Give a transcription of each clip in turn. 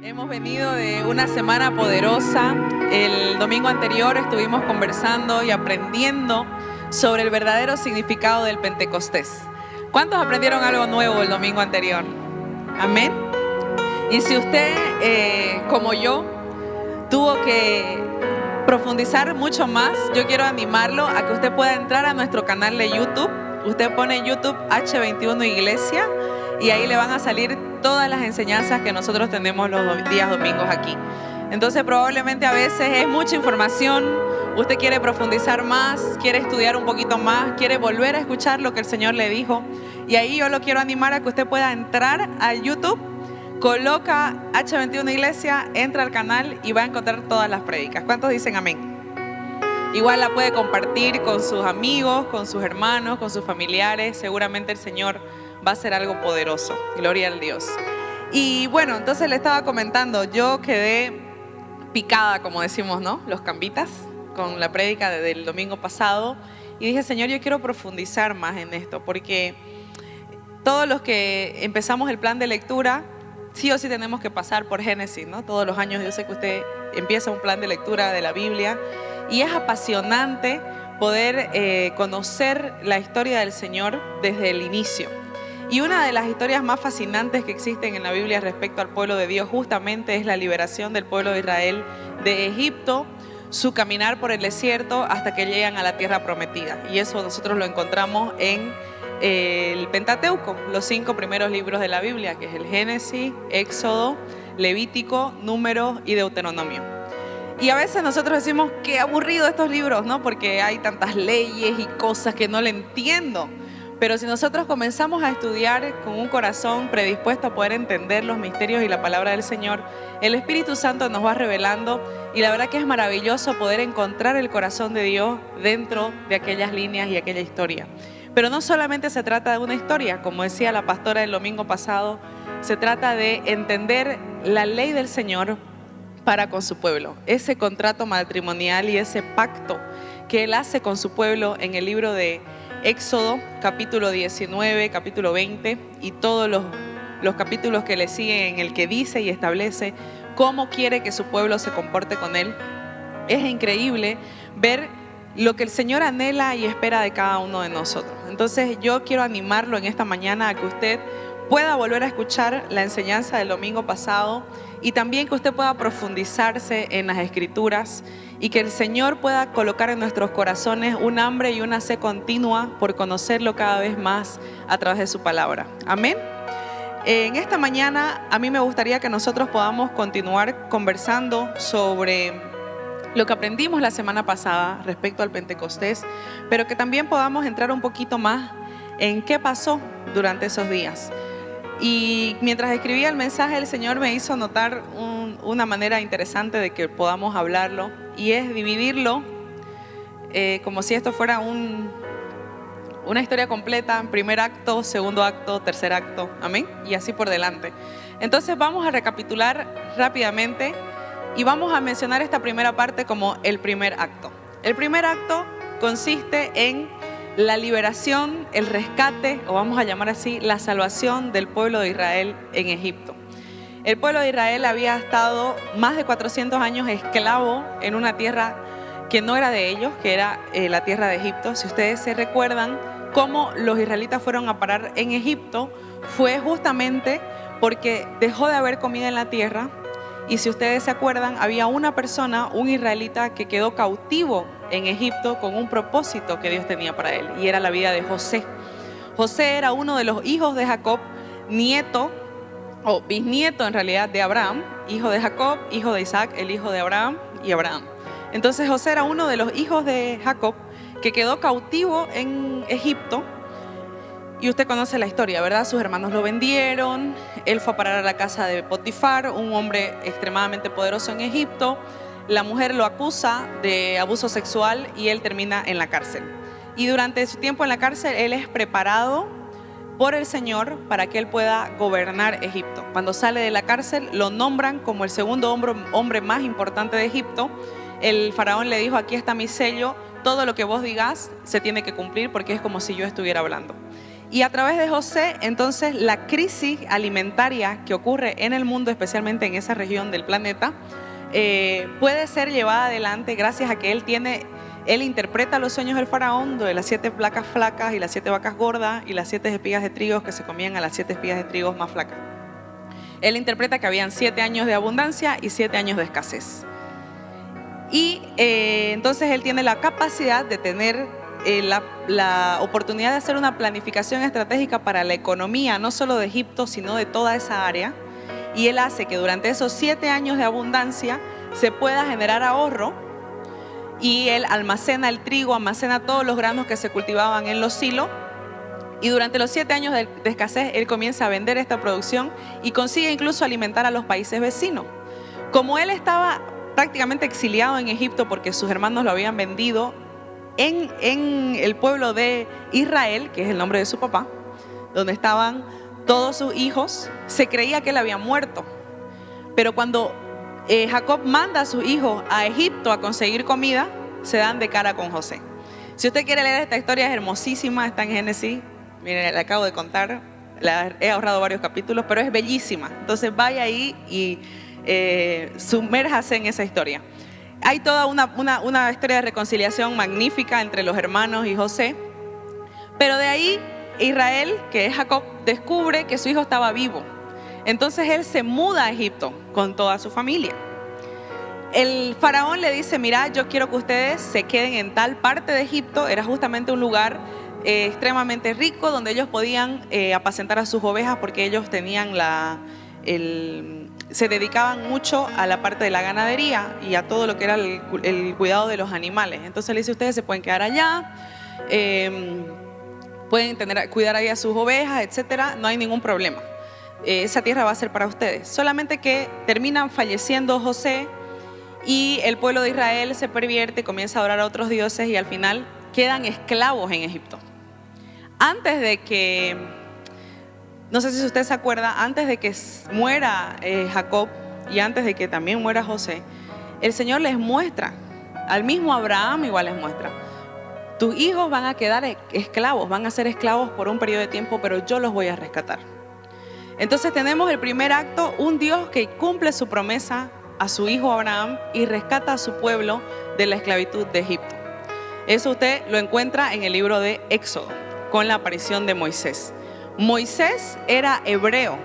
Hemos venido de una semana poderosa. El domingo anterior estuvimos conversando y aprendiendo sobre el verdadero significado del Pentecostés. ¿Cuántos aprendieron algo nuevo el domingo anterior? Amén. Y si usted, como yo, tuvo que profundizar mucho más, yo quiero animarlo a que usted pueda entrar a nuestro canal de YouTube. Usted pone en YouTube H21 Iglesia y ahí le van a salir todas las enseñanzas que nosotros tenemos los días domingos aquí. Entonces probablemente a veces es mucha información, usted quiere profundizar más, quiere estudiar un poquito más, quiere volver a escuchar lo que el Señor le dijo. Y ahí yo lo quiero animar a que usted pueda entrar a YouTube, coloca H21 Iglesia, entra al canal y va a encontrar todas las prédicas. ¿Cuántos dicen amén? Igual la puede compartir con sus amigos, con sus hermanos, con sus familiares. Seguramente el Señor va a hacer algo poderoso. Gloria al Dios. Y bueno, entonces le estaba comentando, yo quedé picada, como decimos, ¿no? Los cambitas, con la prédica del domingo pasado. Y dije, Señor, yo quiero profundizar más en esto, porque todos los que empezamos el plan de lectura, sí o sí tenemos que pasar por Génesis, ¿no? Todos los años yo sé que usted empieza un plan de lectura de la Biblia. Y es apasionante poder conocer la historia del Señor desde el inicio. Y una de las historias más fascinantes que existen en la Biblia respecto al pueblo de Dios justamente es la liberación del pueblo de Israel de Egipto, su caminar por el desierto hasta que llegan a la tierra prometida. Y eso nosotros lo encontramos en el Pentateuco, los 5 primeros libros de la Biblia, que es el Génesis, Éxodo, Levítico, Números y Deuteronomio. Y a veces nosotros decimos, qué aburrido estos libros, ¿no? Porque hay tantas leyes y cosas que no le entiendo. Pero si nosotros comenzamos a estudiar con un corazón predispuesto a poder entender los misterios y la palabra del Señor, el Espíritu Santo nos va revelando y la verdad que es maravilloso poder encontrar el corazón de Dios dentro de aquellas líneas y aquella historia. Pero no solamente se trata de una historia, como decía la pastora el domingo pasado, se trata de entender la ley del Señor para con su pueblo, ese contrato matrimonial y ese pacto que Él hace con su pueblo en el libro de Éxodo, capítulo 19, capítulo 20 y todos los capítulos que le siguen en el que dice y establece cómo quiere que su pueblo se comporte con Él. Es increíble ver lo que el Señor anhela y espera de cada uno de nosotros. Entonces yo quiero animarlo en esta mañana a que usted pueda volver a escuchar la enseñanza del domingo pasado y también que usted pueda profundizarse en las Escrituras y que el Señor pueda colocar en nuestros corazones un hambre y una sed continua por conocerlo cada vez más a través de su palabra. Amén. En esta mañana a mí me gustaría que nosotros podamos continuar conversando sobre lo que aprendimos la semana pasada respecto al Pentecostés, pero que también podamos entrar un poquito más en qué pasó durante esos días. Y mientras escribía el mensaje, el Señor me hizo notar una manera interesante de que podamos hablarlo, y es dividirlo como si esto fuera una historia completa, primer acto, segundo acto, tercer acto, amén, y así por delante. Entonces vamos a recapitular rápidamente y vamos a mencionar esta primera parte como el primer acto. El primer acto consiste en la liberación, el rescate, o vamos a llamar así, la salvación del pueblo de Israel en Egipto. El pueblo de Israel había estado más de 400 años esclavo en una tierra que no era de ellos, que era la tierra de Egipto. Si ustedes se recuerdan cómo los israelitas fueron a parar en Egipto, fue justamente porque dejó de haber comida en la tierra. Y si ustedes se acuerdan, había una persona, un israelita, que quedó cautivo en Egipto con un propósito que Dios tenía para él, y era la vida de José. José era uno de los hijos de Jacob, nieto o bisnieto en realidad de Abraham, hijo de Jacob, hijo de Isaac, el hijo de Abraham y Abraham. Entonces José era uno de los hijos de Jacob que quedó cautivo en Egipto. Y usted conoce la historia, ¿verdad? Sus hermanos lo vendieron, él fue a parar a la casa de Potifar, un hombre extremadamente poderoso en Egipto. La mujer lo acusa de abuso sexual y él termina en la cárcel. Y durante su tiempo en la cárcel, él es preparado por el Señor para que él pueda gobernar Egipto. Cuando sale de la cárcel, lo nombran como el segundo hombre más importante de Egipto. El faraón le dijo, aquí está mi sello, todo lo que vos digas se tiene que cumplir porque es como si yo estuviera hablando. Y a través de José, entonces, la crisis alimentaria que ocurre en el mundo, especialmente en esa región del planeta, puede ser llevada adelante gracias a que él interpreta los sueños del faraón, de las 7 vacas flacas y las 7 vacas gordas y las 7 espigas de trigo que se comían a las 7 espigas de trigo más flacas. Él interpreta que habían 7 años de abundancia y 7 años de escasez. Y entonces él tiene la capacidad de tener la oportunidad de hacer una planificación estratégica para la economía, no solo de Egipto, sino de toda esa área. Y él hace que durante esos 7 años de abundancia se pueda generar ahorro. Y él almacena el trigo, almacena todos los granos que se cultivaban en los silos. Y durante los 7 años de escasez, él comienza a vender esta producción y consigue incluso alimentar a los países vecinos. Como él estaba prácticamente exiliado en Egipto porque sus hermanos lo habían vendido en el pueblo de Israel, que es el nombre de su papá, donde estaban todos sus hijos, se creía que él había muerto. Pero cuando Jacob manda a sus hijos a Egipto a conseguir comida, se dan de cara con José. Si usted quiere leer esta historia, es hermosísima, está en Génesis. Miren, la acabo de contar, he ahorrado varios capítulos, pero es bellísima. Entonces vaya ahí y sumérjase en esa historia. Hay toda una historia de reconciliación magnífica entre los hermanos y José. Pero de ahí Israel, que es Jacob, descubre que su hijo estaba vivo. Entonces él se muda a Egipto con toda su familia. El faraón le dice: mira, yo quiero que ustedes se queden en tal parte de Egipto. Era justamente un lugar extremadamente rico donde ellos podían apacentar a sus ovejas, porque ellos tenían se dedicaban mucho a la parte de la ganadería y a todo lo que era el cuidado de los animales. Entonces le dice: ustedes se pueden quedar allá, pueden cuidar ahí a sus ovejas, etcétera, no hay ningún problema. Esa tierra va a ser para ustedes. Solamente que terminan falleciendo José y el pueblo de Israel se pervierte, comienza a adorar a otros dioses y al final quedan esclavos en Egipto. Antes de que, no sé si usted se acuerda, antes de que muera Jacob y antes de que también muera José, el Señor les muestra, al mismo Abraham igual les muestra: tus hijos van a quedar esclavos, van a ser esclavos por un periodo de tiempo, pero yo los voy a rescatar. Entonces tenemos el primer acto, un Dios que cumple su promesa a su hijo Abraham y rescata a su pueblo de la esclavitud de Egipto. Eso usted lo encuentra en el libro de Éxodo, con la aparición de Moisés. Moisés era hebreo.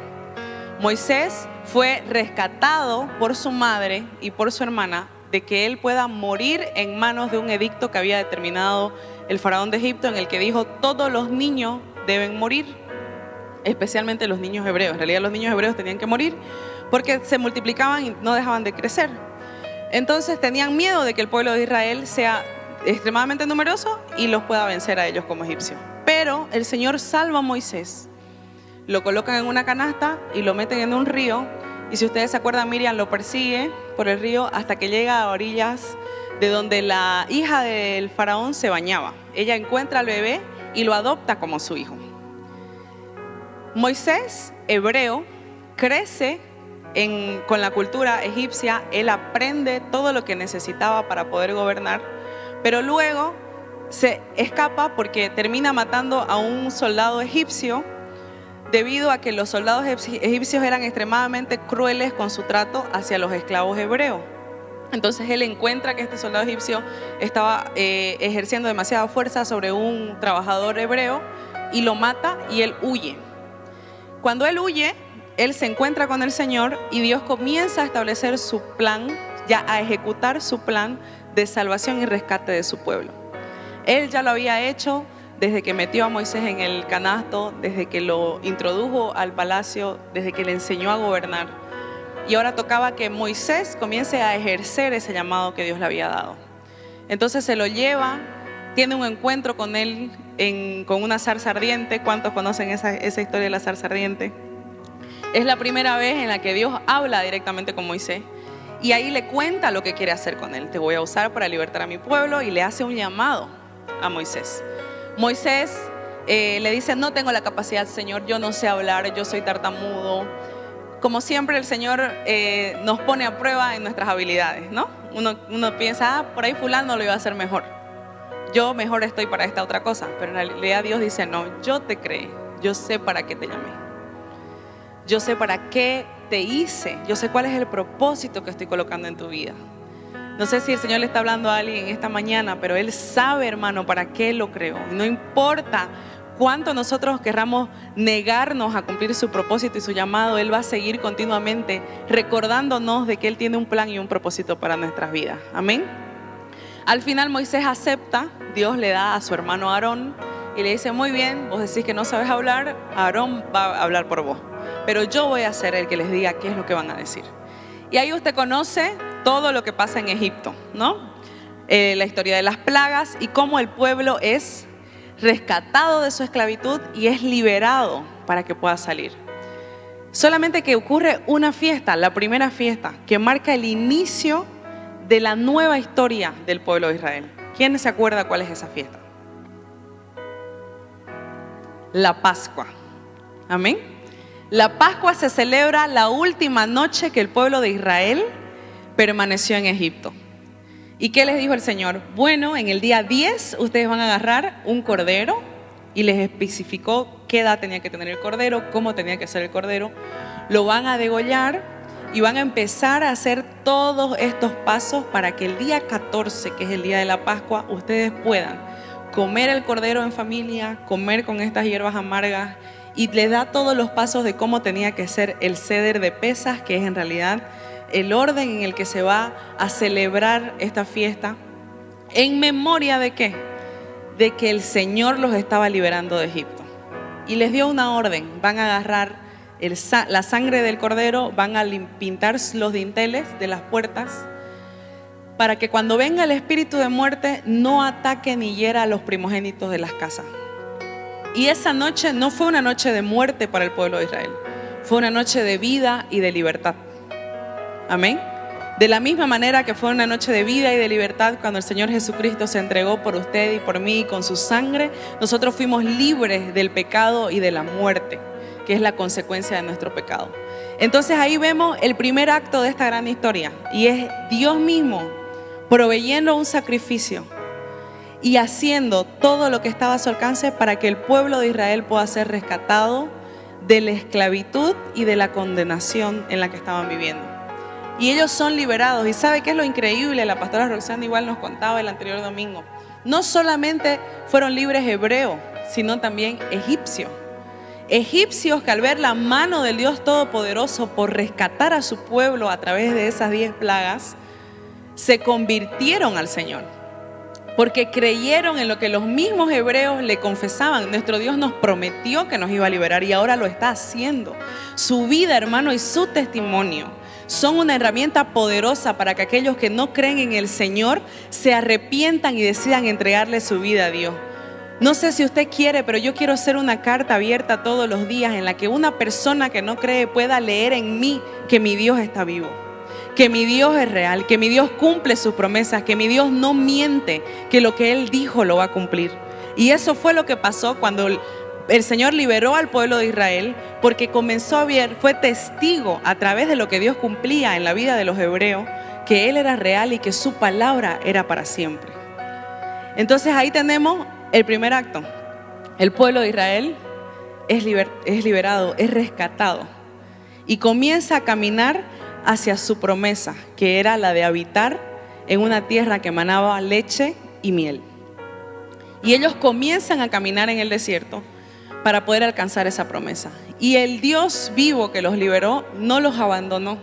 Moisés fue rescatado por su madre y por su hermana de que él pueda morir en manos de un edicto que había determinado el faraón de Egipto, en el que dijo: todos los niños deben morir, especialmente los niños hebreos. En realidad los niños hebreos tenían que morir porque se multiplicaban y no dejaban de crecer. Entonces tenían miedo de que el pueblo de Israel sea extremadamente numeroso y los pueda vencer a ellos como egipcios. Pero el Señor salva a Moisés, lo colocan en una canasta y lo meten en un río. Y si ustedes se acuerdan, Miriam lo persigue por el río hasta que llega a orillas de donde la hija del faraón se bañaba. Ella encuentra al bebé y lo adopta como su hijo. Moisés, hebreo, crece con la cultura egipcia. Él aprende todo lo que necesitaba para poder gobernar, pero luego se escapa porque termina matando a un soldado egipcio, debido a que los soldados egipcios eran extremadamente crueles con su trato hacia los esclavos hebreos. Entonces él encuentra que este soldado egipcio estaba ejerciendo demasiada fuerza sobre un trabajador hebreo y lo mata, y él huye. Cuando él huye, él se encuentra con el Señor y Dios comienza a establecer su plan, ya a ejecutar su plan de salvación y rescate de su pueblo. Él ya lo había hecho desde que metió a Moisés en el canasto, desde que lo introdujo al palacio, desde que le enseñó a gobernar. Y ahora tocaba que Moisés comience a ejercer ese llamado que Dios le había dado. Entonces se lo lleva, tiene un encuentro con él con una zarza ardiente. ¿Cuántos conocen esa historia de la zarza ardiente? Es la primera vez en la que Dios habla directamente con Moisés. Y ahí le cuenta lo que quiere hacer con él. Te voy a usar para libertar a mi pueblo, y le hace un llamado a Moisés. Moisés le dice: no tengo la capacidad, Señor, yo no sé hablar, yo soy tartamudo. Como siempre, el Señor nos pone a prueba en nuestras habilidades, ¿no? Uno piensa: por ahí fulano lo iba a hacer mejor. yo mejor estoy para esta otra cosa. Pero en realidad Dios dice, no, yo te creé, yo sé para qué te llamé, yo sé para qué te hice, yo sé cuál es el propósito que estoy colocando en tu vida. No sé si el Señor le está hablando a alguien esta mañana, pero Él sabe, hermano, para qué lo creó. No importa cuánto nosotros querramos negarnos a cumplir su propósito y su llamado, Él va a seguir continuamente recordándonos de que Él tiene un plan y un propósito para nuestras vidas. Amén. Al final Moisés acepta, Dios le da a su hermano Aarón y le dice, muy bien, vos decís que no sabes hablar, Aarón va a hablar por vos, pero yo voy a ser el que les diga qué es lo que van a decir. Y ahí usted conoce todo lo que pasa en Egipto, ¿no? La historia de las plagas y cómo el pueblo es rescatado de su esclavitud y es liberado para que pueda salir. Solamente que ocurre una fiesta, la primera fiesta, que marca el inicio de la nueva historia del pueblo de Israel. ¿Quién se acuerda cuál es esa fiesta? La Pascua. Amén. La Pascua se celebra la última noche que el pueblo de Israel permaneció en Egipto. ¿Y qué les dijo el Señor? Bueno, en el día 10 ustedes van a agarrar un cordero, y les especificó qué edad tenía que tener el cordero, cómo tenía que ser el cordero. Lo van a degollar y van a empezar a hacer todos estos pasos para que el día 14, que es el día de la Pascua, ustedes puedan comer el cordero en familia, comer con estas hierbas amargas, y les da todos los pasos de cómo tenía que ser el Seder de Pesaj, que es en realidad el orden en el que se va a celebrar esta fiesta. ¿En memoria de qué? De que el Señor los estaba liberando de Egipto. Y les dio una orden: van a agarrar la sangre del cordero, van a pintar los dinteles de las puertas, para que cuando venga el espíritu de muerte no ataque ni hiera a los primogénitos de las casas. Y esa noche no fue una noche de muerte para el pueblo de Israel, fue una noche de vida y de libertad. Amén. De la misma manera que fue una noche de vida y de libertad cuando el Señor Jesucristo se entregó por usted y por mí, y con su sangre nosotros fuimos libres del pecado y de la muerte, que es la consecuencia de nuestro pecado. Entonces ahí vemos el primer acto de esta gran historia, y es Dios mismo proveyendo un sacrificio y haciendo todo lo que estaba a su alcance para que el pueblo de Israel pueda ser rescatado de la esclavitud y de la condenación en la que estaban viviendo. Y ellos son liberados. ¿Y sabe qué es lo increíble? La pastora Roxana igual nos contaba el anterior domingo. No solamente fueron libres hebreos, sino también egipcios. Egipcios que al ver la mano del Dios Todopoderoso por rescatar a su pueblo a través de esas 10 plagas, se convirtieron al Señor, porque creyeron en lo que los mismos hebreos le confesaban. Nuestro Dios nos prometió que nos iba a liberar y ahora lo está haciendo. Su vida, hermano, y su testimonio son una herramienta poderosa para que aquellos que no creen en el Señor se arrepientan y decidan entregarle su vida a Dios. No sé si usted quiere, pero yo quiero ser una carta abierta todos los días en la que una persona que no cree pueda leer en mí que mi Dios está vivo, que mi Dios es real, que mi Dios cumple sus promesas, que mi Dios no miente, que lo que Él dijo lo va a cumplir. Y eso fue lo que pasó cuando el Señor liberó al pueblo de Israel, porque comenzó a ver, fue testigo a través de lo que Dios cumplía en la vida de los hebreos, que Él era real y que su palabra era para siempre. Entonces ahí tenemos el primer acto. El pueblo de Israel es liberado, es rescatado y comienza a caminar hacia su promesa, que era la de habitar en una tierra que emanaba leche y miel. Y ellos comienzan a caminar en el desierto para poder alcanzar esa promesa. Y el Dios vivo que los liberó no los abandonó.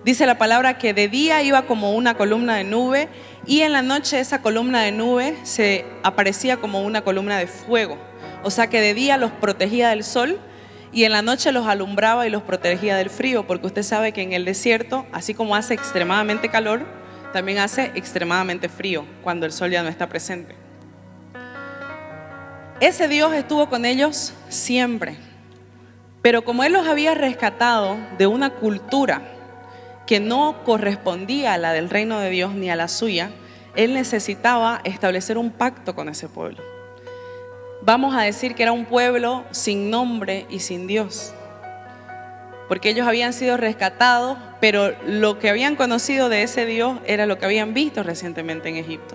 Dice la palabra que de día iba como una columna de nube, y en la noche esa columna de nube se aparecía como una columna de fuego. O sea que de día los protegía del sol y en la noche los alumbraba y los protegía del frío, porque usted sabe que en el desierto, así como hace extremadamente calor, también hace extremadamente frío cuando el sol ya no está presente. Ese Dios estuvo con ellos siempre, pero como Él los había rescatado de una cultura que no correspondía a la del reino de Dios ni a la suya, Él necesitaba establecer un pacto con ese pueblo. Vamos a decir que era un pueblo sin nombre y sin Dios, porque ellos habían sido rescatados, pero lo que habían conocido de ese Dios era lo que habían visto recientemente en Egipto.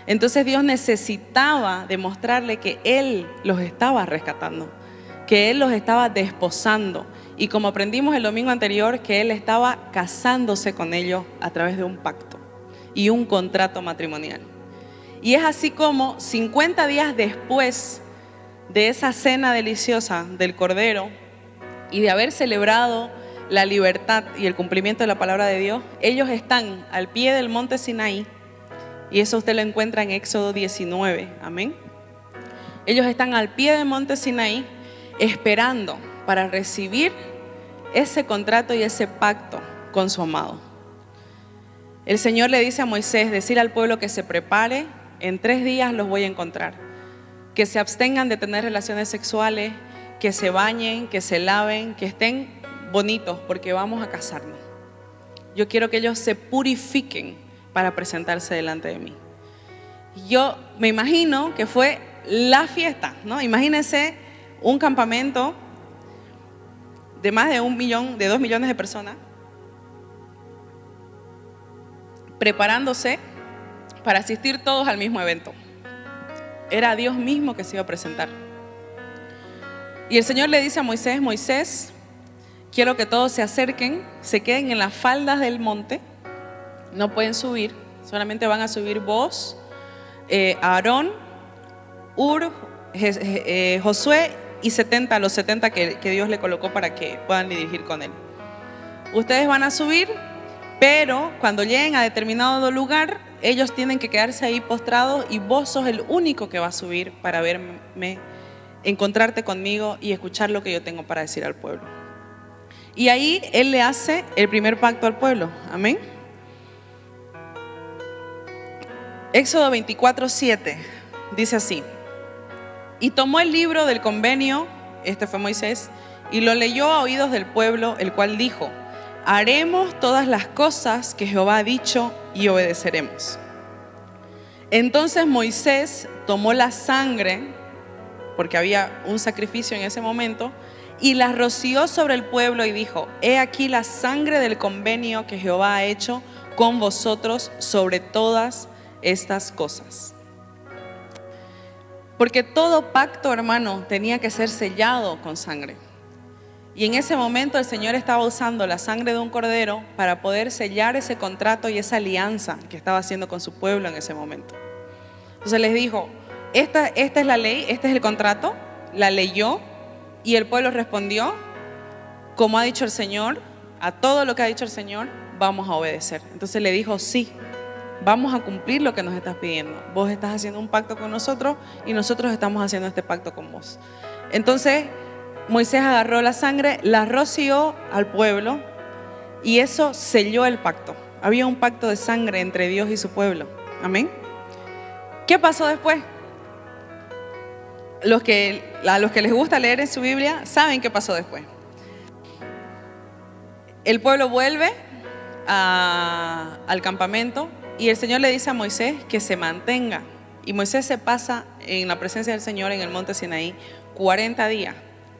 Entonces Dios necesitaba demostrarle que Él los estaba rescatando, que Él los estaba desposando. Y como aprendimos el domingo anterior, que Él estaba casándose con ellos a través de un pacto y un contrato matrimonial. Y es así como 50 días después de esa cena deliciosa del Cordero y de haber celebrado la libertad y el cumplimiento de la palabra de Dios, ellos están al pie del monte Sinaí. Y eso usted lo encuentra en Éxodo 19, amén. Ellos están al pie del monte Sinaí esperando para recibir ese contrato y ese pacto con su amado. El Señor le dice a Moisés, decir al pueblo que se prepare, en 3 días los voy a encontrar. Que se abstengan de tener relaciones sexuales, que se bañen, que se laven, que estén bonitos porque vamos a casarnos. Yo quiero que ellos se purifiquen para presentarse delante de mí. Yo me imagino que fue la fiesta, ¿no? Imagínense un campamento de más de 1 millón, de 2 millones de personas, preparándose para asistir todos al mismo evento. Era Dios mismo que se iba a presentar. Y el Señor le dice a Moisés, Moisés, quiero que todos se acerquen, se queden en las faldas del monte. No pueden subir, solamente van a subir vos, Aarón, Hur, Josué y los 70 que Dios le colocó para que puedan dirigir con él. Ustedes van a subir, pero cuando lleguen a determinado lugar, ellos tienen que quedarse ahí postrados y vos sos el único que va a subir para verme, encontrarte conmigo y escuchar lo que yo tengo para decir al pueblo. Y ahí Él le hace el primer pacto al pueblo, amén. Éxodo 24:7 dice así: y tomó el libro del convenio, este fue Moisés, y lo leyó a oídos del pueblo, el cual dijo: haremos todas las cosas que Jehová ha dicho y obedeceremos. Entonces Moisés tomó la sangre, porque había un sacrificio en ese momento, y la roció sobre el pueblo y dijo: he aquí la sangre del convenio que Jehová ha hecho con vosotros sobre todas estas cosas. Porque todo pacto, hermano, tenía que ser sellado con sangre. Y en ese momento el Señor estaba usando la sangre de un cordero para poder sellar ese contrato y esa alianza que estaba haciendo con su pueblo en ese momento. Entonces les dijo: esta es la ley, este es el contrato. La leyó y el pueblo respondió: como ha dicho el Señor, a todo lo que ha dicho el Señor vamos a obedecer. Entonces le dijo: sí, vamos a cumplir lo que nos estás pidiendo. Vos estás haciendo un pacto con nosotros y nosotros estamos haciendo este pacto con vos. Entonces Moisés agarró la sangre, la roció al pueblo y eso selló el pacto. Había un pacto de sangre entre Dios y su pueblo. Amén. ¿Qué pasó después? A los que les gusta leer en su Biblia saben qué pasó después. El pueblo vuelve al campamento y el Señor le dice a Moisés que se mantenga. Y Moisés se pasa en la presencia del Señor en el monte Sinaí 40 días.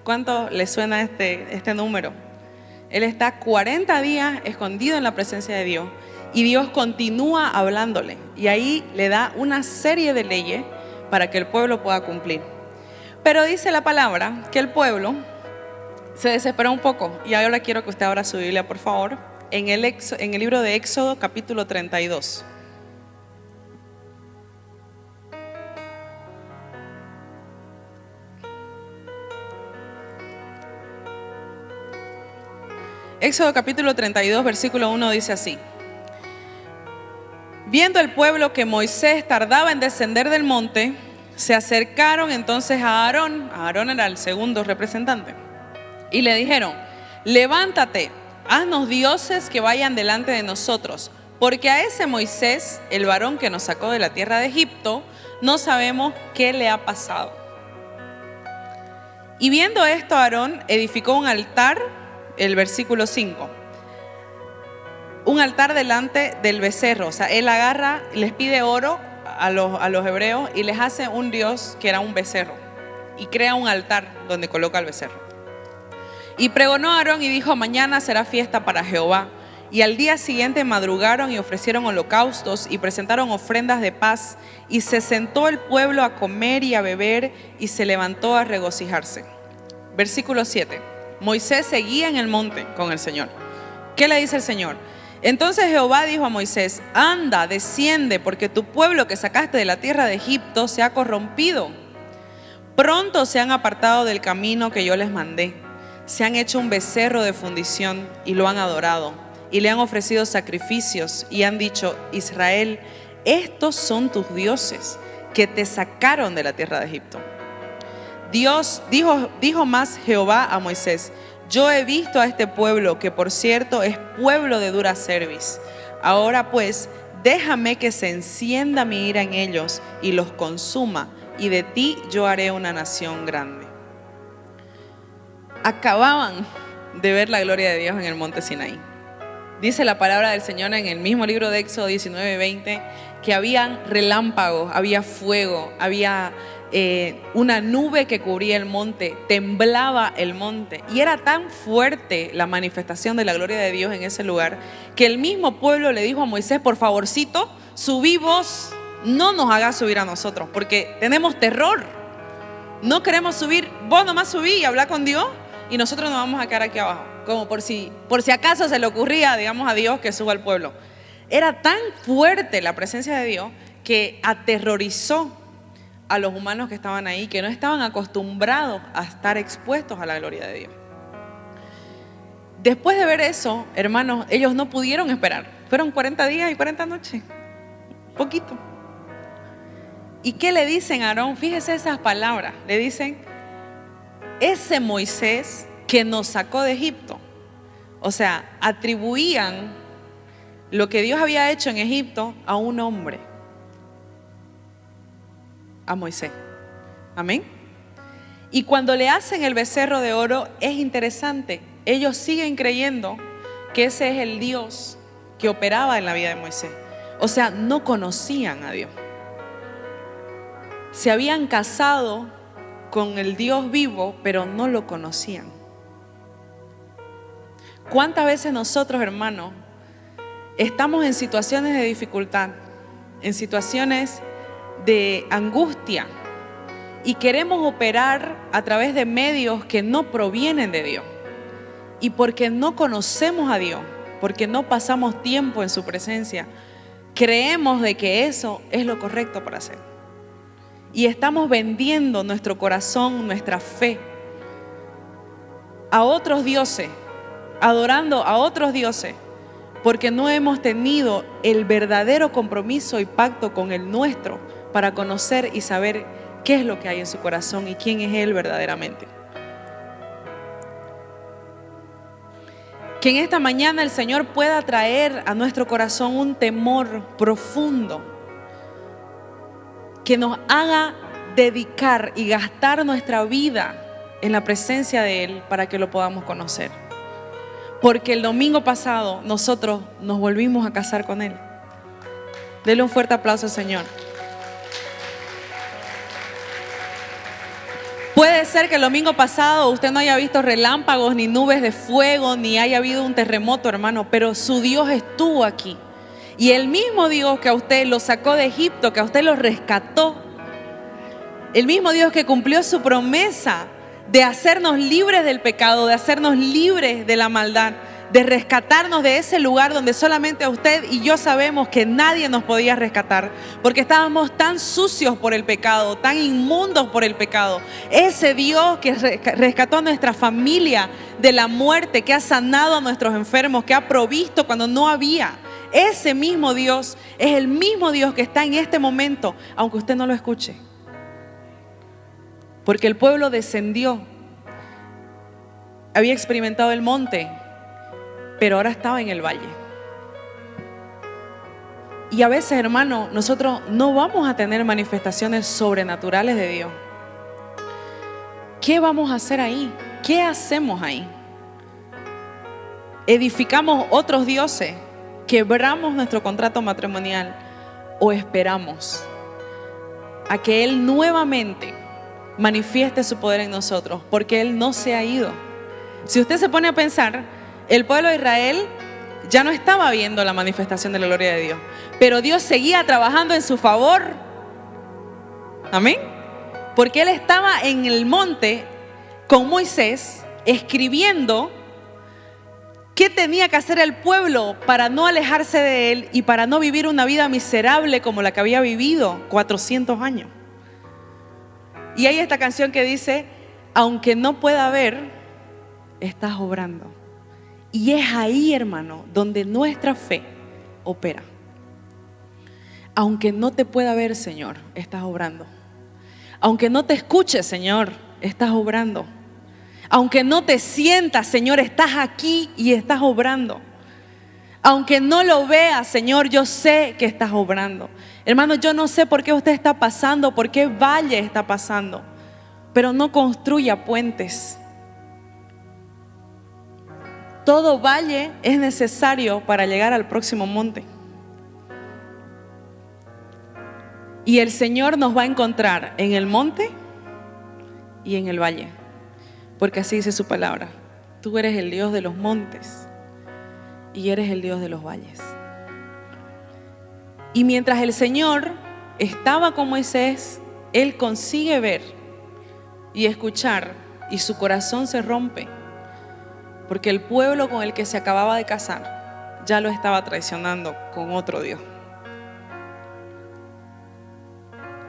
¿Cuánto le suena este número? Él está 40 días escondido en la presencia de Dios y Dios continúa hablándole. Y ahí le da una serie de leyes para que el pueblo pueda cumplir. Pero dice la palabra que el pueblo se desesperó un poco. Y ahora quiero que usted abra su Biblia, por favor, en el libro de Éxodo, capítulo 32. Éxodo capítulo 32, versículo 1 dice así: viendo el pueblo que Moisés tardaba en descender del monte, se acercaron entonces a Aarón. Aarón era el segundo representante. Y le dijeron: levántate, haznos dioses que vayan delante de nosotros, porque a ese Moisés, el varón que nos sacó de la tierra de Egipto, no sabemos qué le ha pasado. Y viendo esto, Aarón edificó un altar, el versículo 5, un altar delante del becerro. O sea, él agarra, les pide oro a los hebreos y les hace un dios que era un becerro y crea un altar donde coloca el becerro. Y pregonó a Aarón y dijo: mañana será fiesta para Jehová Y al día siguiente madrugaron y ofrecieron holocaustos y presentaron ofrendas de paz. Y se sentó el pueblo a comer y a beber y se levantó a regocijarse. Versículo 7. Moisés seguía en el monte con el Señor. ¿Qué le dice el Señor? Entonces Jehová dijo a Moisés: anda, desciende, porque tu pueblo que sacaste de la tierra de Egipto se ha corrompido. Pronto se han apartado del camino que yo les mandé. Se han hecho un becerro de fundición y lo han adorado. Y le han ofrecido sacrificios y han dicho: Israel, estos son tus dioses que te sacaron de la tierra de Egipto. Dijo más Jehová a Moisés: yo he visto a este pueblo, que por cierto es pueblo de dura cerviz. Ahora pues, déjame que se encienda mi ira en ellos y los consuma, y de ti yo haré una nación grande. Acababan de ver la gloria de Dios en el monte Sinaí. Dice la palabra del Señor en el mismo libro de Éxodo 19:20 que habían relámpagos, había fuego, había una nube que cubría el monte, temblaba el monte. Y era tan fuerte la manifestación de la gloria de Dios en ese lugar que el mismo pueblo le dijo a Moisés: por favorcito, subí vos, no nos hagas subir a nosotros, porque tenemos terror. No queremos subir, vos nomás subí y habla con Dios y nosotros nos vamos a quedar aquí abajo. Como por si acaso se le ocurría, digamos, a Dios que suba al pueblo. Era tan fuerte la presencia de Dios que aterrorizó a los humanos que estaban ahí, que no estaban acostumbrados a estar expuestos a la gloria de Dios. Después de ver eso, hermanos, ellos no pudieron esperar. Fueron 40 días y 40 noches. Poquito. ¿Y qué le dicen a Aarón? Fíjese esas palabras. Le dicen: ese Moisés que nos sacó de Egipto. O sea, atribuían lo que Dios había hecho en Egipto a un hombre, a Moisés. Amén. Y cuando le hacen el becerro de oro, es interesante. Ellos siguen creyendo que ese es el Dios que operaba en la vida de Moisés. O sea, no conocían a Dios. Se habían casado con el Dios vivo, pero no lo conocían. ¿Cuántas veces nosotros, hermanos, estamos en situaciones de dificultad, en situaciones de angustia, y queremos operar a través de medios que no provienen de Dios? Y porque no conocemos a Dios, porque no pasamos tiempo en su presencia, creemos de que eso es lo correcto para hacer. Y estamos vendiendo nuestro corazón, nuestra fe a otros dioses, adorando a otros dioses, porque no hemos tenido el verdadero compromiso y pacto con el nuestro para conocer y saber qué es lo que hay en su corazón y quién es Él verdaderamente. Que en esta mañana el Señor pueda traer a nuestro corazón un temor profundo que nos haga dedicar y gastar nuestra vida en la presencia de Él para que lo podamos conocer. Porque el domingo pasado nosotros nos volvimos a casar con Él. Dele un fuerte aplauso al Señor. Puede ser que el domingo pasado usted no haya visto relámpagos, ni nubes de fuego, ni haya habido un terremoto, hermano, pero su Dios estuvo aquí. Y el mismo Dios que a usted lo sacó de Egipto, que a usted lo rescató, el mismo Dios que cumplió su promesa de hacernos libres del pecado, de hacernos libres de la maldad, de rescatarnos de ese lugar donde solamente usted y yo sabemos que nadie nos podía rescatar, porque estábamos tan sucios por el pecado, tan inmundos por el pecado. Ese Dios que rescató a nuestra familia de la muerte, que ha sanado a nuestros enfermos, que ha provisto cuando no había. Ese mismo Dios es el mismo Dios que está en este momento, aunque usted no lo escuche. Porque el pueblo descendió, había experimentado el monte, pero ahora estaba en el valle. Y a veces, hermano, nosotros no vamos a tener manifestaciones sobrenaturales de Dios. ¿Qué vamos a hacer ahí? ¿Qué hacemos ahí? ¿Edificamos otros dioses? ¿Quebramos nuestro contrato matrimonial? ¿O esperamos a que Él nuevamente manifieste su poder en nosotros? Porque Él no se ha ido. Si usted se pone a pensar, el pueblo de Israel ya no estaba viendo la manifestación de la gloria de Dios, pero Dios seguía trabajando en su favor. Amén. Porque Él estaba en el monte con Moisés escribiendo qué tenía que hacer el pueblo para no alejarse de Él y para no vivir una vida miserable como la que había vivido 400 años. Y hay esta canción que dice: aunque no pueda ver, estás obrando. Y es ahí, hermano, donde nuestra fe opera. Aunque no te pueda ver, Señor, estás obrando. Aunque no te escuche, Señor, estás obrando. Aunque no te sientas, Señor, estás aquí y estás obrando. Aunque no lo veas, Señor, yo sé que estás obrando. Hermano, yo no sé por qué usted está pasando, por qué valle está pasando, pero no construya puentes. Todo valle es necesario para llegar al próximo monte. Y el Señor nos va a encontrar en el monte y en el valle, porque así dice su palabra: tú eres el Dios de los montes y eres el Dios de los valles. Y mientras el Señor estaba con Moisés, Él consigue ver y escuchar, y su corazón se rompe, porque el pueblo con el que se acababa de casar ya lo estaba traicionando con otro Dios.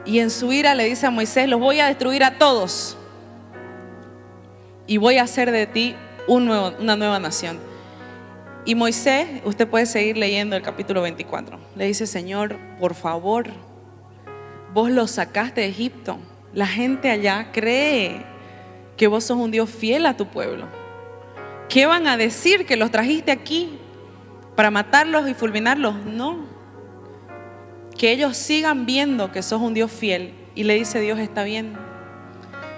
Y en su ira le dice a Moisés: los voy a destruir a todos y voy a hacer de ti una nueva nación. Y Moisés, usted puede seguir leyendo el capítulo 24, le dice: Señor, por favor, vos los sacaste de Egipto. La gente allá cree que vos sos un Dios fiel a tu pueblo. ¿Qué van a decir? ¿Que los trajiste aquí para matarlos y fulminarlos? No. Que ellos sigan viendo que sos un Dios fiel. Y le dice Dios: está bien.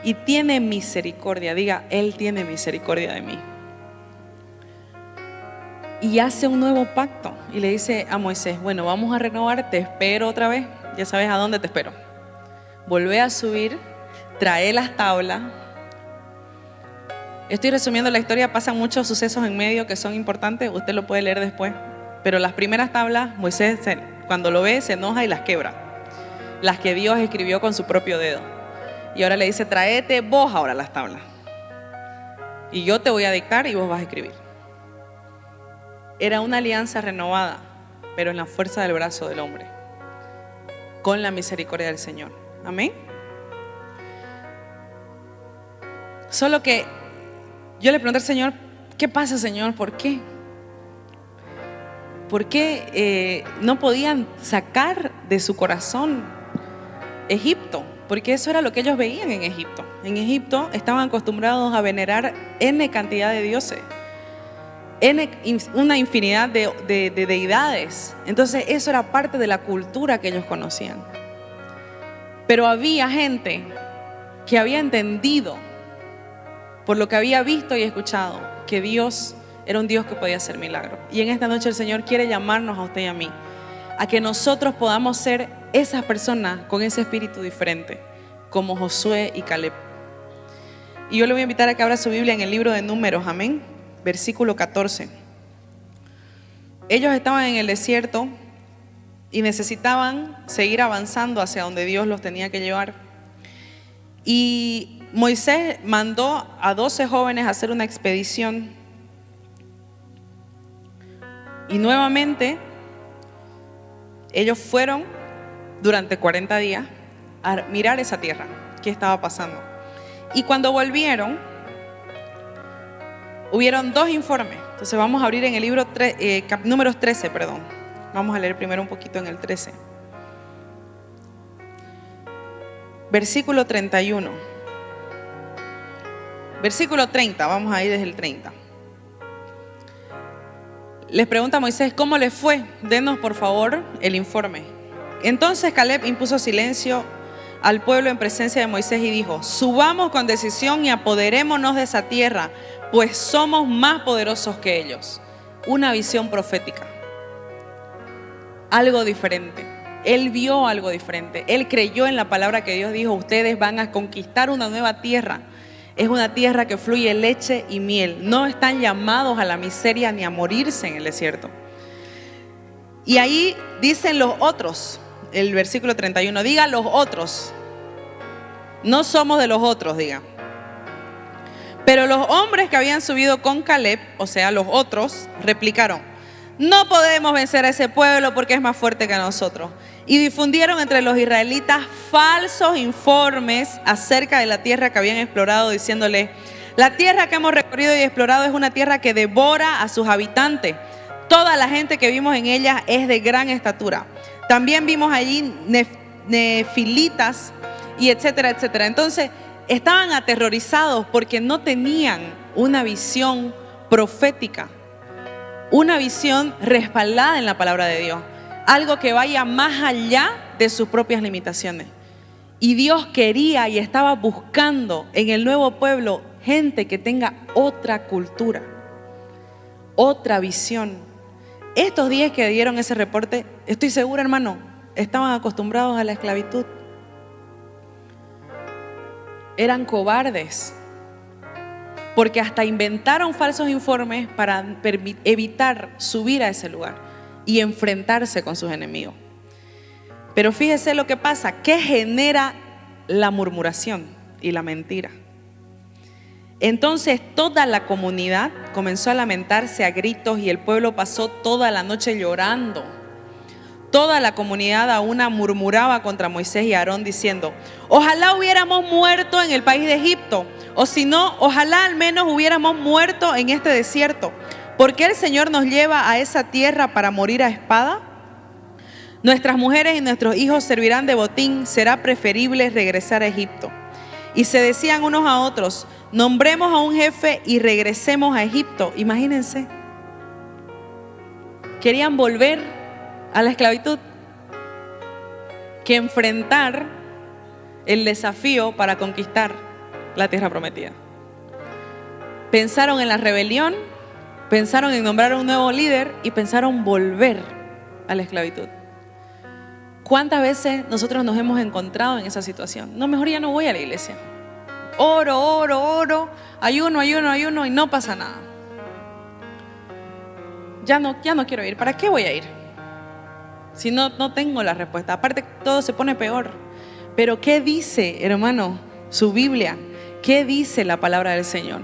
Y tiene misericordia. Diga: Él tiene misericordia de mí. Y hace un nuevo pacto. Y le dice a Moisés: bueno, vamos a renovar, te espero otra vez. Ya sabes a dónde te espero. Volvé a subir, trae las tablas. Estoy resumiendo la historia, pasan muchos sucesos en medio que son importantes, usted lo puede leer después. Pero las primeras tablas, Moisés cuando lo ve se enoja y las quebra. Las que Dios escribió con su propio dedo. Y ahora le dice: tráete vos ahora las tablas. Y yo te voy a dictar y vos vas a escribir. Era una alianza renovada, pero en la fuerza del brazo del hombre, con la misericordia del Señor. Amén. Solo que yo le pregunté al Señor: ¿qué pasa, Señor? ¿Por qué? ¿Por qué no podían sacar de su corazón Egipto? Porque eso era lo que ellos veían en Egipto. En Egipto estaban acostumbrados a venerar N cantidad de dioses, una infinidad de deidades. Entonces eso era parte de la cultura que ellos conocían. Pero había gente que había entendido, por lo que había visto y escuchado, que Dios era un Dios que podía hacer milagros. Y en esta noche el Señor quiere llamarnos a usted y a mí, a que nosotros podamos ser esas personas con ese espíritu diferente, como Josué y Caleb. Y yo le voy a invitar a que abra su Biblia en el libro de Números, amén, versículo 14. Ellos estaban en el desierto y necesitaban seguir avanzando hacia donde Dios los tenía que llevar. Y Moisés mandó a 12 jóvenes a hacer una expedición. Y nuevamente ellos fueron durante 40 días a mirar esa tierra, qué estaba pasando. Y cuando volvieron, hubieron dos informes. Entonces vamos a abrir en el libro Números 13, perdón. Vamos a leer primero un poquito en el 13. Versículo 31. Versículo 30, vamos a ir desde el 30. Les pregunta a Moisés: ¿cómo les fue? Denos por favor el informe. Entonces Caleb impuso silencio al pueblo en presencia de Moisés y dijo: subamos con decisión y apoderémonos de esa tierra, pues somos más poderosos que ellos. Una visión profética. Algo diferente. Él vio algo diferente. Él creyó en la palabra que Dios dijo: ustedes van a conquistar una nueva tierra. Es una tierra que fluye leche y miel. No están llamados a la miseria ni a morirse en el desierto. Y ahí dicen los otros, el versículo 31, diga los otros. No somos de los otros, diga. Pero los hombres que habían subido con Caleb, o sea, los otros, replicaron: no podemos vencer a ese pueblo porque es más fuerte que nosotros. Y difundieron entre los israelitas falsos informes acerca de la tierra que habían explorado, diciéndole: la tierra que hemos recorrido y explorado es una tierra que devora a sus habitantes. Toda la gente que vimos en ella es de gran estatura. También vimos allí nefilitas y etcétera, etcétera. Entonces estaban aterrorizados porque no tenían una visión profética, una visión respaldada en la palabra de Dios, algo que vaya más allá de sus propias limitaciones. Y Dios quería y estaba buscando en el nuevo pueblo gente que tenga otra cultura, otra visión. Estos 10 que dieron ese reporte, estoy segura, hermano, estaban acostumbrados a la esclavitud. Eran cobardes, porque hasta inventaron falsos informes para evitar subir a ese lugar y enfrentarse con sus enemigos. Pero fíjese lo que pasa, ¿qué genera la murmuración y la mentira? Entonces toda la comunidad comenzó a lamentarse a gritos y el pueblo pasó toda la noche llorando. Toda la comunidad a una murmuraba contra Moisés y Aarón diciendo: ojalá hubiéramos muerto en el país de Egipto, o si no, ojalá al menos hubiéramos muerto en este desierto. ¿Por qué el Señor nos lleva a esa tierra para morir a espada? Nuestras mujeres y nuestros hijos servirán de botín, será preferible regresar a Egipto. Y se decían unos a otros: nombremos a un jefe y regresemos a Egipto. Imagínense, querían volver a la esclavitud que enfrentar el desafío para conquistar la tierra prometida. Pensaron en la rebelión, pensaron en nombrar a un nuevo líder y pensaron volver a la esclavitud. ¿Cuántas veces nosotros nos hemos encontrado en esa situación? No, mejor ya no voy a la iglesia. Oro, ayuno y no pasa nada. Ya no quiero ir. ¿Para qué voy a ir? Si no tengo la respuesta. Aparte, todo se pone peor. Pero ¿qué dice, hermano, su Biblia? ¿Qué dice la palabra del Señor?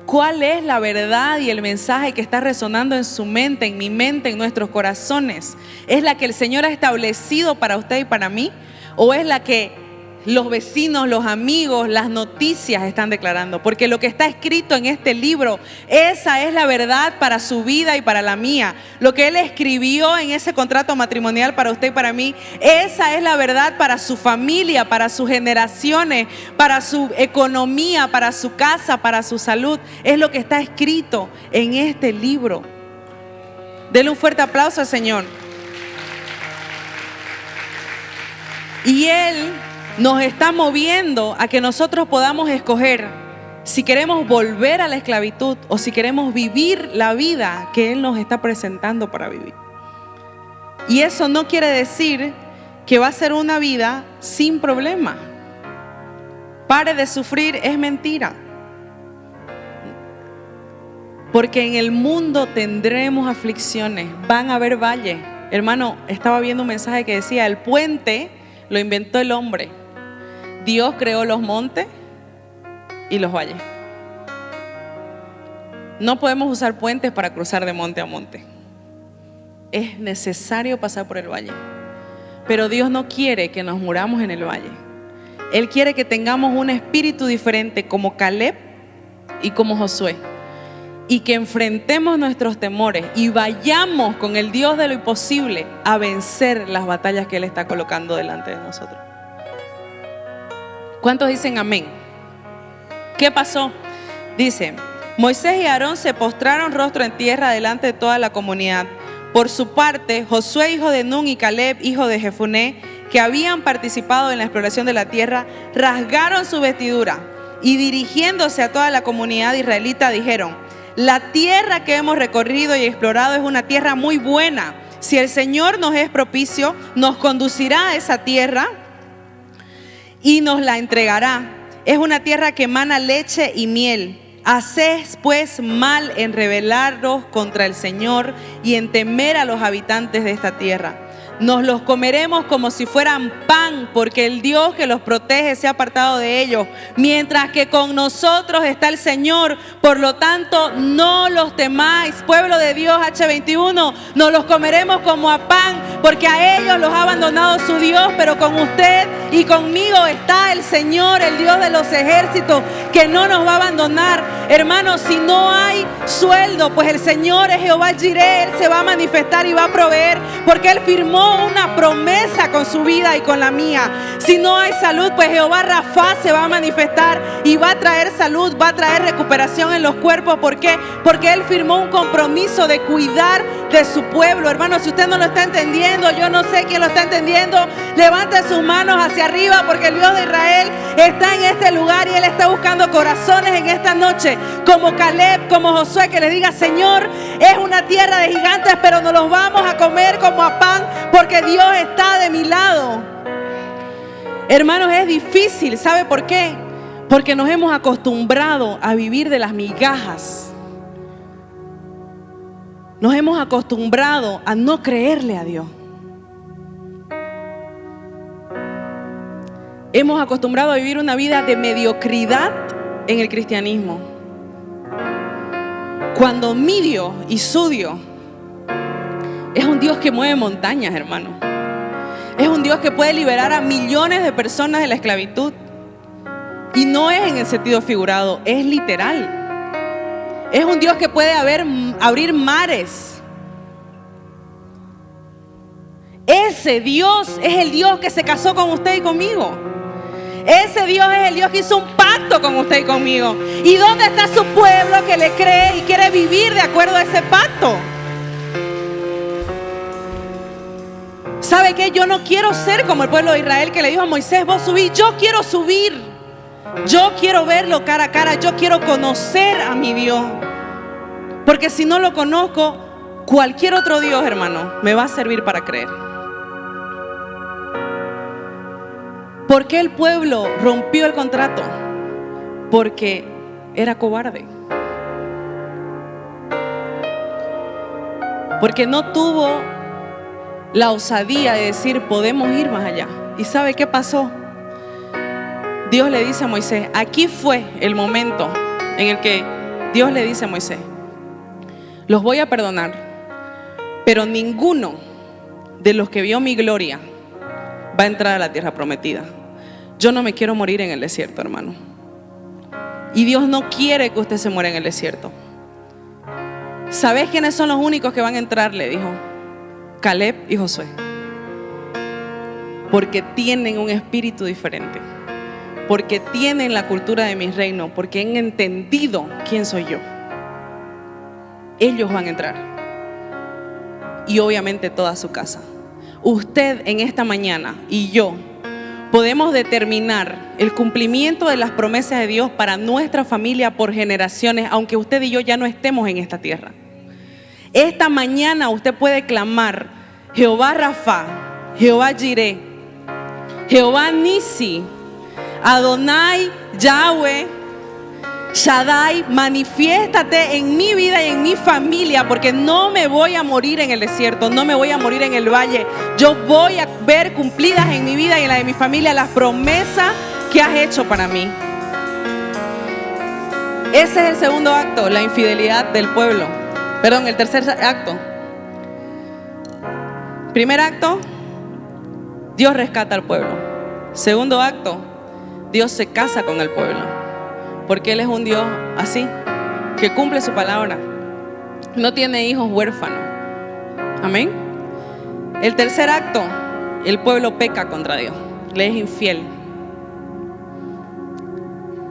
¿Cuál es la verdad y el mensaje que está resonando en su mente, en mi mente, en nuestros corazones? ¿Es la que el Señor ha establecido para usted y para mí? ¿O es la que los vecinos, los amigos, las noticias están declarando? Porque lo que está escrito en este libro, esa es la verdad para su vida y para la mía. Lo que Él escribió en ese contrato matrimonial para usted y para mí, esa es la verdad para su familia, para sus generaciones, para su economía, para su casa, para su salud. Es lo que está escrito en este libro. Denle un fuerte aplauso al Señor. Y Él nos está moviendo a que nosotros podamos escoger si queremos volver a la esclavitud o si queremos vivir la vida que Él nos está presentando para vivir. Y eso no quiere decir que va a ser una vida sin problema. Pare de sufrir, es mentira. Porque en el mundo tendremos aflicciones, van a haber valles. Hermano, estaba viendo un mensaje que decía: el puente lo inventó el hombre. Dios creó los montes y los valles. No podemos usar puentes para cruzar de monte a monte. Es necesario pasar por el valle. Pero Dios no quiere que nos muramos en el valle. Él quiere que tengamos un espíritu diferente como Caleb y como Josué. Y que enfrentemos nuestros temores y vayamos con el Dios de lo imposible a vencer las batallas que Él está colocando delante de nosotros. ¿Cuántos dicen amén? ¿Qué pasó? Dice: Moisés y Aarón se postraron rostro en tierra delante de toda la comunidad. Por su parte, Josué, hijo de Nun, y Caleb, hijo de Jefuné, que habían participado en la exploración de la tierra, rasgaron su vestidura y dirigiéndose a toda la comunidad israelita dijeron: la tierra que hemos recorrido y explorado es una tierra muy buena. Si el Señor nos es propicio, nos conducirá a esa tierra y nos la entregará. es una tierra que emana leche y miel. Haced pues mal en rebelaros contra el Señor y en temer a los habitantes de esta tierra. Nos los comeremos como si fueran pan, porque el Dios que los protege se ha apartado de ellos, mientras que con nosotros está el Señor. Por lo tanto, no los temáis, pueblo de Dios. H21, nos los comeremos como a pan, porque a ellos los ha abandonado su Dios, pero con usted y conmigo está el Señor, el Dios de los ejércitos, que no nos va a abandonar. Hermanos, si no hay sueldo, pues el Señor es Jehová Jireh, Él se va a manifestar y va a proveer, porque Él firmó una promesa con su vida y con la mía. Si no hay salud, pues Jehová Rafa se va a manifestar y va a traer salud, va a traer recuperación en los cuerpos. ¿Por qué? Porque Él firmó un compromiso de cuidar de su pueblo. Hermano, si usted no lo está entendiendo, yo no sé quién lo está entendiendo, levante sus manos hacia arriba, porque el Dios de Israel está en este lugar y Él está buscando corazones en esta noche, como Caleb, como Josué, que le diga: Señor, es una tierra de gigantes, pero nos los vamos a comer como a pan, porque Dios está de mi lado. Hermanos, es difícil. ¿Sabe por qué? Porque nos hemos acostumbrado a vivir de las migajas. Nos hemos acostumbrado a no creerle a Dios. Hemos acostumbrado a vivir una vida de mediocridad en el cristianismo, cuando mi Dios y su Dios es un Dios que mueve montañas, hermano. Es un Dios que puede liberar a millones de personas de la esclavitud. Y no es en el sentido figurado, es literal. Es un Dios que puede abrir mares. Ese Dios es el Dios que se casó con usted y conmigo. Ese Dios es el Dios que hizo un pacto con usted y conmigo. ¿Y dónde está su pueblo que le cree y quiere vivir de acuerdo a ese pacto? ¿Sabe qué? Yo no quiero ser como el pueblo de Israel, que le dijo a Moisés: vos subí. Yo quiero subir. Yo quiero verlo cara a cara. Yo quiero conocer a mi Dios. Porque si no lo conozco, cualquier otro Dios, hermano, me va a servir para creer. ¿Por qué el pueblo rompió el contrato? Porque era cobarde. Porque no tuvo la osadía de decir: podemos ir más allá. ¿Y sabe qué pasó? Dios le dice a Moisés, aquí fue el momento en el que Dios le dice a Moisés: los voy a perdonar, pero ninguno de los que vio mi gloria va a entrar a la tierra prometida. Yo no me quiero morir en el desierto, hermano. Y Dios no quiere que usted se muera en el desierto. ¿Sabes quiénes son los únicos que van a entrar? Le dijo: Caleb y Josué. Porque tienen un espíritu diferente. Porque tienen la cultura de mi reino. Porque han entendido quién soy yo. Ellos van a entrar. Y obviamente toda su casa. Usted en esta mañana y yo podemos determinar el cumplimiento de las promesas de Dios para nuestra familia por generaciones, aunque usted y yo ya no estemos en esta tierra. Esta mañana usted puede clamar: Jehová Rafa, Jehová Jireh, Jehová Nisi, Adonai, Yahweh, Shaddai, manifiéstate en mi vida y en mi familia, porque no me voy a morir en el desierto, no me voy a morir en el valle. Yo voy a ver cumplidas en mi vida y en la de mi familia las promesas que has hecho para mí. Ese es el segundo acto, la infidelidad del pueblo. Perdón, el tercer acto. Primer acto, Dios rescata al pueblo. Segundo acto, Dios se casa con el pueblo. Porque Él es un Dios así, que cumple su palabra. No tiene hijos huérfanos. Amén. El tercer acto, el pueblo peca contra Dios, le es infiel.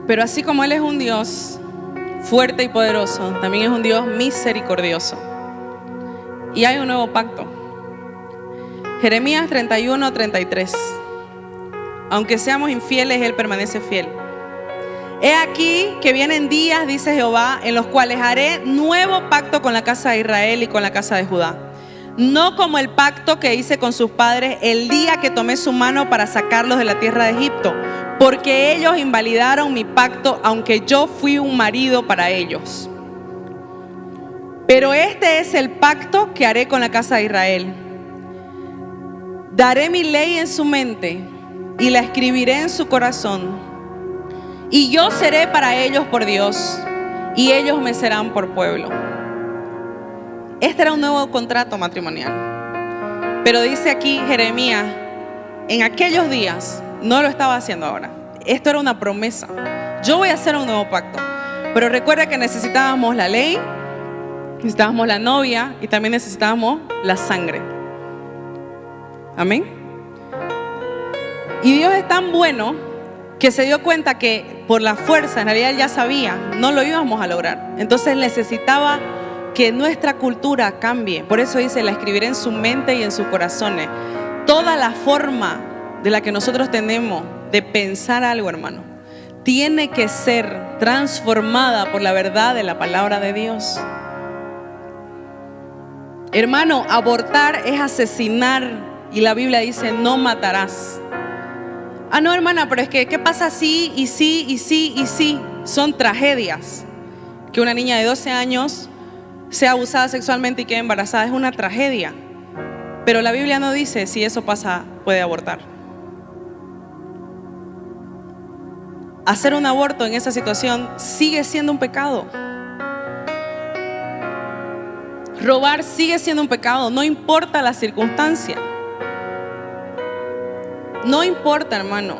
Pero así como Él es un Dios fuerte y poderoso, también es un Dios misericordioso. Y hay un nuevo pacto. Jeremías 31:33. Aunque seamos infieles, Él permanece fiel. He aquí que vienen días, dice Jehová, en los cuales haré nuevo pacto con la casa de Israel y con la casa de Judá. no como el pacto que hice con sus padres el día que tomé su mano para sacarlos de la tierra de Egipto, porque ellos invalidaron mi pacto, aunque yo fui un marido para ellos. Pero este es el pacto que haré con la casa de Israel. Daré mi ley en su mente y la escribiré en su corazón. Y yo seré para ellos por Dios, y ellos me serán por pueblo. Este era un nuevo contrato matrimonial. Pero dice aquí Jeremías, en aquellos días, no lo estaba haciendo ahora. Esto era una promesa. Yo voy a hacer un nuevo pacto. Pero recuerda que necesitábamos la ley, necesitábamos la novia y también necesitábamos la sangre. Amén. Y Dios es tan bueno que se dio cuenta que por la fuerza, en realidad Él ya sabía, no lo íbamos a lograr. Entonces necesitaba que nuestra cultura cambie. Por eso dice, la escribiré en su mente y en sus corazones. Toda la forma de la que nosotros tenemos de pensar algo, hermano, tiene que ser transformada por la verdad de la palabra de Dios. Hermano, abortar es asesinar, y la Biblia dice, no matarás. Ah, no, hermana, pero es que, ¿qué pasa si, y sí, y sí, y sí? Son tragedias. Que una niña de 12 años sea abusada sexualmente y quede embarazada es una tragedia. Pero la Biblia no dice si eso pasa, puede abortar. Hacer un aborto en esa situación sigue siendo un pecado. Robar sigue siendo un pecado, no importa la circunstancia. No importa, hermano,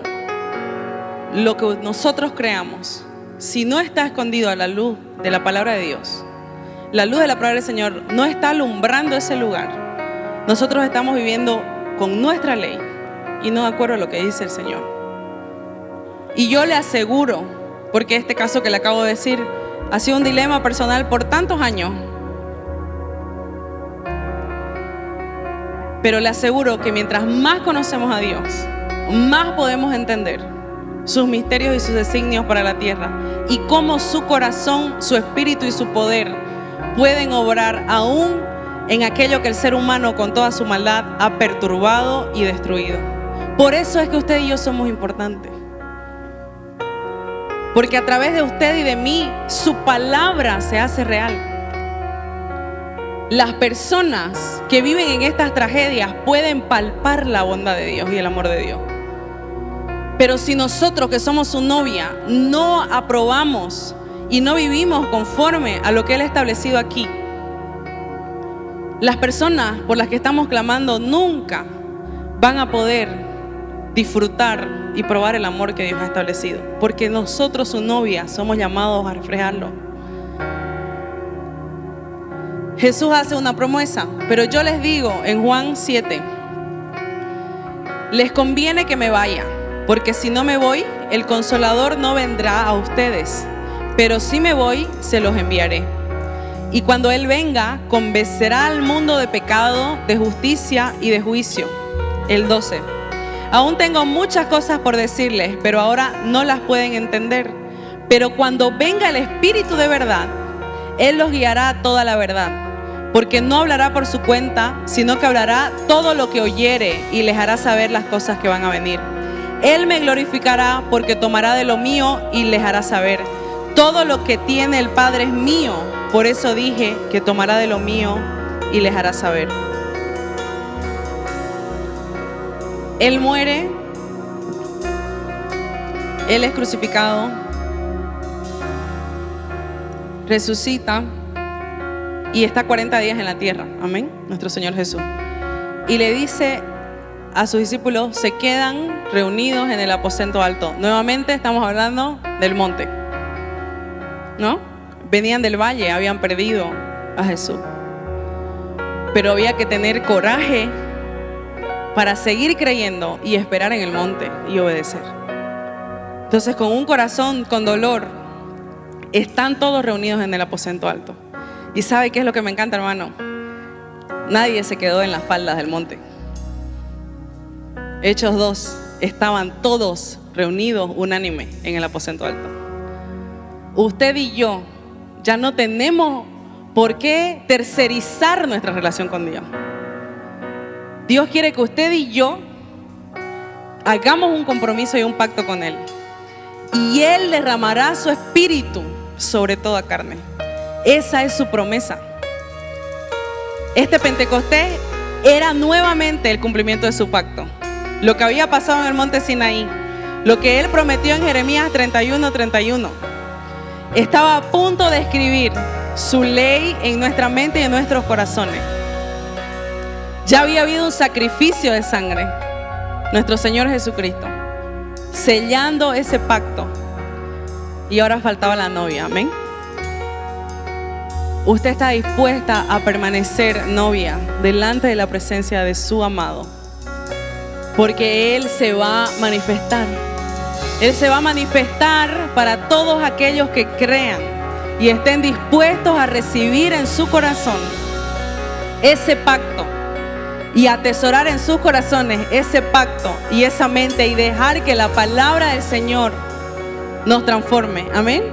lo que nosotros creamos. Si no está escondido a la luz de la palabra de Dios, la luz de la palabra del Señor no está alumbrando ese lugar, nosotros estamos viviendo con nuestra ley y no de acuerdo a lo que dice el Señor. Y yo le aseguro, porque este caso que le acabo de decir ha sido un dilema personal por tantos años, pero le aseguro que mientras más conocemos a Dios, más podemos entender sus misterios y sus designios para la tierra y cómo su corazón, su espíritu y su poder pueden obrar aún en aquello que el ser humano con toda su maldad ha perturbado y destruido. Por eso es que usted y yo somos importantes. Porque a través de usted y de mí, su palabra se hace real. Las personas que viven en estas tragedias pueden palpar la bondad de Dios y el amor de Dios. Pero si nosotros que somos su novia no aprobamos y no vivimos conforme a lo que Él ha establecido aquí, las personas por las que estamos clamando nunca van a poder disfrutar y probar el amor que Dios ha establecido. Porque nosotros, su novia, somos llamados a reflejarlo. Jesús hace una promesa, pero yo les digo en Juan 7, les conviene que me vaya, porque si no me voy, el Consolador no vendrá a ustedes, pero si me voy, se los enviaré. Y cuando Él venga, convencerá al mundo de pecado, de justicia y de juicio. El 12. Aún tengo muchas cosas por decirles, pero ahora no las pueden entender. Pero cuando venga el Espíritu de verdad, Él los guiará a toda la verdad. Porque no hablará por su cuenta, sino que hablará todo lo que oyere y les hará saber las cosas que van a venir. Él me glorificará porque tomará de lo mío y les hará saber. Todo lo que tiene el Padre es mío, por eso dije que tomará de lo mío y les hará saber. Él muere, Él es crucificado, resucita y está 40 días en la tierra. Amén, nuestro Señor Jesús. Y le dice a sus discípulos, se quedan reunidos en el aposento alto. Nuevamente estamos hablando del monte, ¿no? Venían del valle, habían perdido a Jesús. Pero había que tener coraje para seguir creyendo y esperar en el monte y obedecer. Entonces, con un corazón con dolor, están todos reunidos en el aposento alto. ¿Y sabe qué es lo que me encanta, hermano? Nadie se quedó en las faldas del monte. Hechos 2, estaban todos reunidos unánime en el aposento alto. Usted y yo ya no tenemos por qué tercerizar nuestra relación con Dios. Dios quiere que usted y yo hagamos un compromiso y un pacto con Él. Y Él derramará su espíritu sobre toda carne. Esa es su promesa. Este Pentecostés era nuevamente el cumplimiento de su pacto. Lo que había pasado en el monte Sinaí, lo que Él prometió en Jeremías 31:31. Estaba a punto de escribir su ley en nuestra mente y en nuestros corazones. Ya había habido un sacrificio de sangre, nuestro Señor Jesucristo, sellando ese pacto. Y ahora faltaba la novia, amén. Usted está dispuesta a permanecer novia delante de la presencia de su amado, porque Él se va a manifestar. Él se va a manifestar para todos aquellos que crean y estén dispuestos a recibir en su corazón ese pacto y atesorar en sus corazones ese pacto y esa mente y dejar que la palabra del Señor nos transforme. Amén.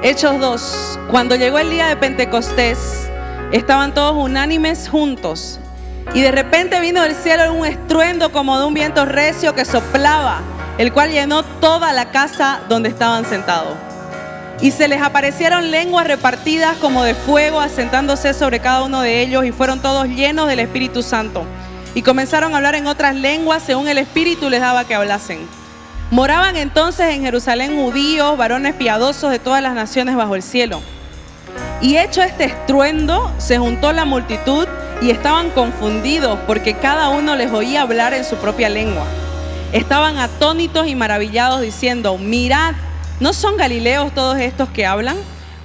Hechos 2. Cuando llegó el día de Pentecostés, estaban todos unánimes juntos. Y de repente vino del cielo un estruendo como de un viento recio que soplaba, el cual llenó toda la casa donde estaban sentados. Y se les aparecieron lenguas repartidas como de fuego, asentándose sobre cada uno de ellos, y fueron todos llenos del Espíritu Santo. Y comenzaron a hablar en otras lenguas según el Espíritu les daba que hablasen. Moraban entonces en Jerusalén judíos, varones piadosos de todas las naciones bajo el cielo. Y hecho este estruendo, se juntó la multitud y estaban confundidos porque cada uno les oía hablar en su propia lengua. Estaban atónitos y maravillados diciendo: mirad, ¿no son galileos todos estos que hablan?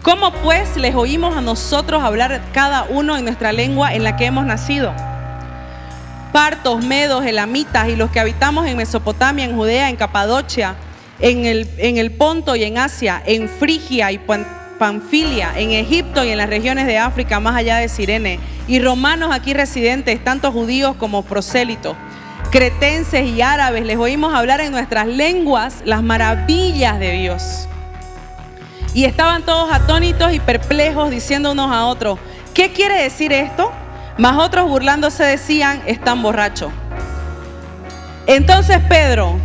¿Cómo pues les oímos a nosotros hablar cada uno en nuestra lengua en la que hemos nacido? Partos, medos, elamitas y los que habitamos en Mesopotamia, en Judea, en Capadocia, en el Ponto y en Asia, en Frigia y Panfilia, en Egipto y en las regiones de África más allá de Cirene, y romanos aquí residentes, tanto judíos como prosélitos, cretenses y árabes, les oímos hablar en nuestras lenguas las maravillas de Dios. Y estaban todos atónitos y perplejos, diciendo unos a otros: ¿qué quiere decir esto? Mas otros burlándose decían: están borrachos. Entonces Pedro,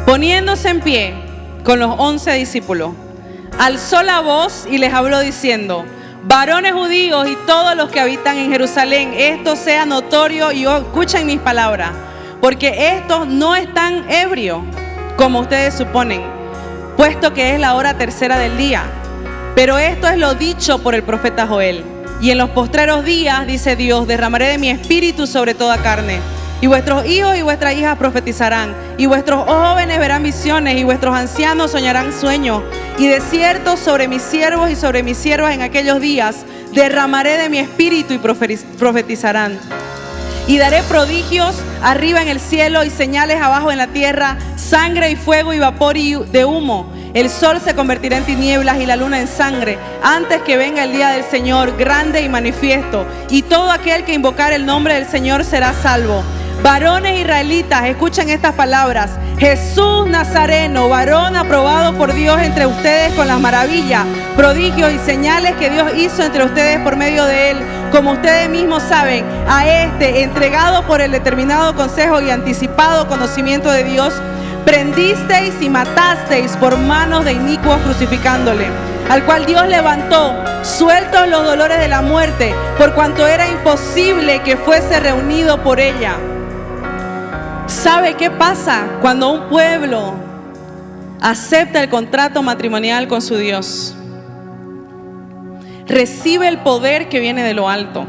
poniéndose en pie con los 11 discípulos, alzó la voz y les habló diciendo: varones judíos y todos los que habitan en Jerusalén, esto sea notorio y escuchen mis palabras, porque estos no están ebrios como ustedes suponen, puesto que es la hora tercera del día. Pero esto es lo dicho por el profeta Joel. Y en los postreros días, dice Dios, derramaré de mi espíritu sobre toda carne. Y vuestros hijos y vuestras hijas profetizarán, y vuestros jóvenes verán visiones, y vuestros ancianos soñarán sueños. Y de cierto sobre mis siervos y sobre mis siervas en aquellos días derramaré de mi espíritu y profetizarán. Y daré prodigios arriba en el cielo y señales abajo en la tierra, sangre y fuego y vapor y de humo. El sol se convertirá en tinieblas y la luna en sangre, antes que venga el día del Señor grande y manifiesto. Y todo aquel que invocar el nombre del Señor será salvo. Varones israelitas, escuchen estas palabras: Jesús Nazareno, varón aprobado por Dios entre ustedes con las maravillas, prodigios y señales que Dios hizo entre ustedes por medio de él, como ustedes mismos saben, a este entregado por el determinado consejo y anticipado conocimiento de Dios, prendisteis y matasteis por manos de inicuos crucificándole, al cual Dios levantó, sueltos los dolores de la muerte, por cuanto era imposible que fuese reunido por ella. ¿Sabe qué pasa cuando un pueblo acepta el contrato matrimonial con su Dios? Recibe el poder que viene de lo alto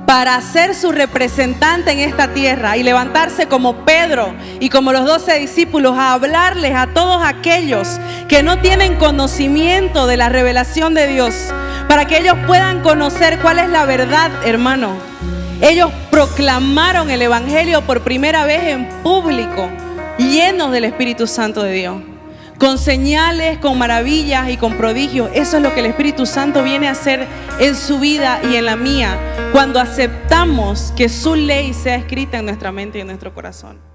para ser su representante en esta tierra y levantarse como Pedro y como los 12 discípulos a hablarles a todos aquellos que no tienen conocimiento de la revelación de Dios, para que ellos puedan conocer cuál es la verdad, hermano. Ellos proclamaron el evangelio por primera vez en público, llenos del Espíritu Santo de Dios, con señales, con maravillas y con prodigios. Eso es lo que el Espíritu Santo viene a hacer en su vida y en la mía, cuando aceptamos que su ley sea escrita en nuestra mente y en nuestro corazón.